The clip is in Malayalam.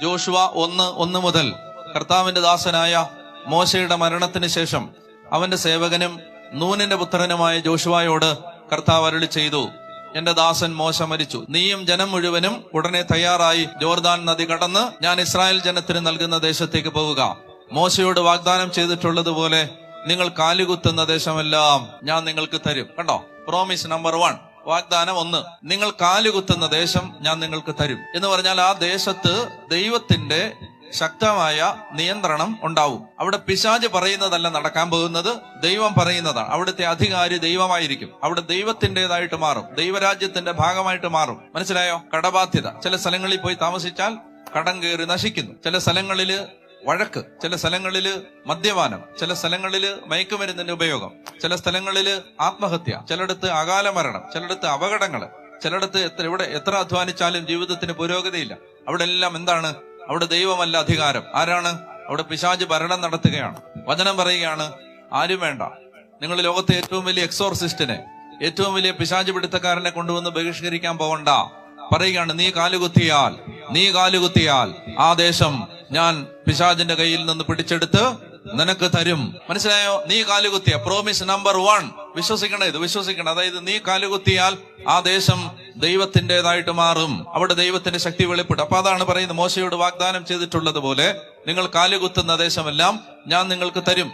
ജോഷുവ 1:1 മുതൽ കർത്താവിന്റെ ദാസനായ മോശയുടെ മരണത്തിന് ശേഷം അവന്റെ സേവകനും നൂനിന്റെ പുത്രനുമായ ജോഷുവയോട് കർത്താവ് അരുളി ചെയ്തു, എന്റെ ദാസൻ മോശ മരിച്ചു. നീയും ജനം മുഴുവനും ഉടനെ തയ്യാറായി ജോർദാൻ നദി കടന്ന് ഞാൻ ഇസ്രായേൽ ജനത്തിന് നൽകുന്ന ദേശത്തേക്ക് പോവുക. മോശയോട് വാഗ്ദാനം ചെയ്തിട്ടുള്ളതുപോലെ നിങ്ങൾ കാലുകുത്തുന്ന ദേശമെല്ലാം ഞാൻ നിങ്ങൾക്ക് തരും. കണ്ടോ, പ്രോമിസ് നമ്പർ 1, വാഗ്ദാനം 1, നിങ്ങൾ കാലുകുത്തുന്ന ദേശം ഞാൻ നിങ്ങൾക്ക് തരും എന്ന് പറഞ്ഞാൽ ആ ദേശത്ത് ദൈവത്തിന്റെ ശക്തമായ നിയന്ത്രണം ഉണ്ടാവും. അവിടെ പിശാച് പറയുന്നതല്ല നടക്കാൻ പോകുന്നത്, ദൈവം പറയുന്നതാണ്. അവിടുത്തെ അധികാരി ദൈവമായിരിക്കും. അവിടെ ദൈവത്തിൻ്റെതായിട്ട് മാറും, ദൈവരാജ്യത്തിന്റെ ഭാഗമായിട്ട് മാറും. മനസ്സിലായോ? കടബാധ്യത. ചില സ്ഥലങ്ങളിൽ പോയി താമസിച്ചാൽ കടം കയറി നശിക്കുന്നു. ചില സ്ഥലങ്ങളില് വഴക്ക്, ചില സ്ഥലങ്ങളില് മദ്യപാനം, ചില സ്ഥലങ്ങളില് മയക്കുമരുന്നിന്റെ ഉപയോഗം, ചില സ്ഥലങ്ങളില് ആത്മഹത്യ, ചിലയിടത്ത് അകാല മരണം, ചിലയിടത്ത് അപകടങ്ങള്, ചിലയിടത്ത് എത്ര അധ്വാനിച്ചാലും ജീവിതത്തിന് പുരോഗതിയില്ല. അവിടെ എല്ലാം എന്താണ്? അവിടെ ദൈവമല്ല അധികാരം. ആരാണ്? അവിടെ പിശാച് ഭരണം നടത്തുകയാണ്. വചനം പറയുകയാണ്, ആരും വേണ്ട, നിങ്ങൾ ലോകത്തെ ഏറ്റവും വലിയ എക്സോർസിസ്റ്റിനെ, ഏറ്റവും വലിയ പിശാച് പിടുത്തക്കാരനെ കൊണ്ടുവന്ന് ബഹിഷ്കരിക്കാൻ പോകണ്ട. പറയുകയാണ്, നീ കാലുകുത്തിയാൽ ആ ദേശം ഞാൻ പിശാചിന്റെ കയ്യിൽ നിന്ന് പിടിച്ചെടുത്ത് നിനക്ക് തരും. മനസ്സിലായോ? നീ കാലുകുത്തിയ പ്രോമിസ് നമ്പർ 1. വിശ്വസിക്കണം, ഇത് വിശ്വസിക്കണം. അതായത് നീ കാലുകുത്തിയാൽ ആ ദേശം ദൈവത്തിൻ്റെതായിട്ട് മാറും. അവിടെ ദൈവത്തിന്റെ ശക്തി വെളിപ്പെടും. അപ്പൊ അതാണ് പറയുന്നത്, മോശയോട് വാഗ്ദാനം ചെയ്തിട്ടുള്ളത് പോലെ നിങ്ങൾ കാലുകുത്തുന്ന ദേശമെല്ലാം ഞാൻ നിങ്ങൾക്ക് തരും.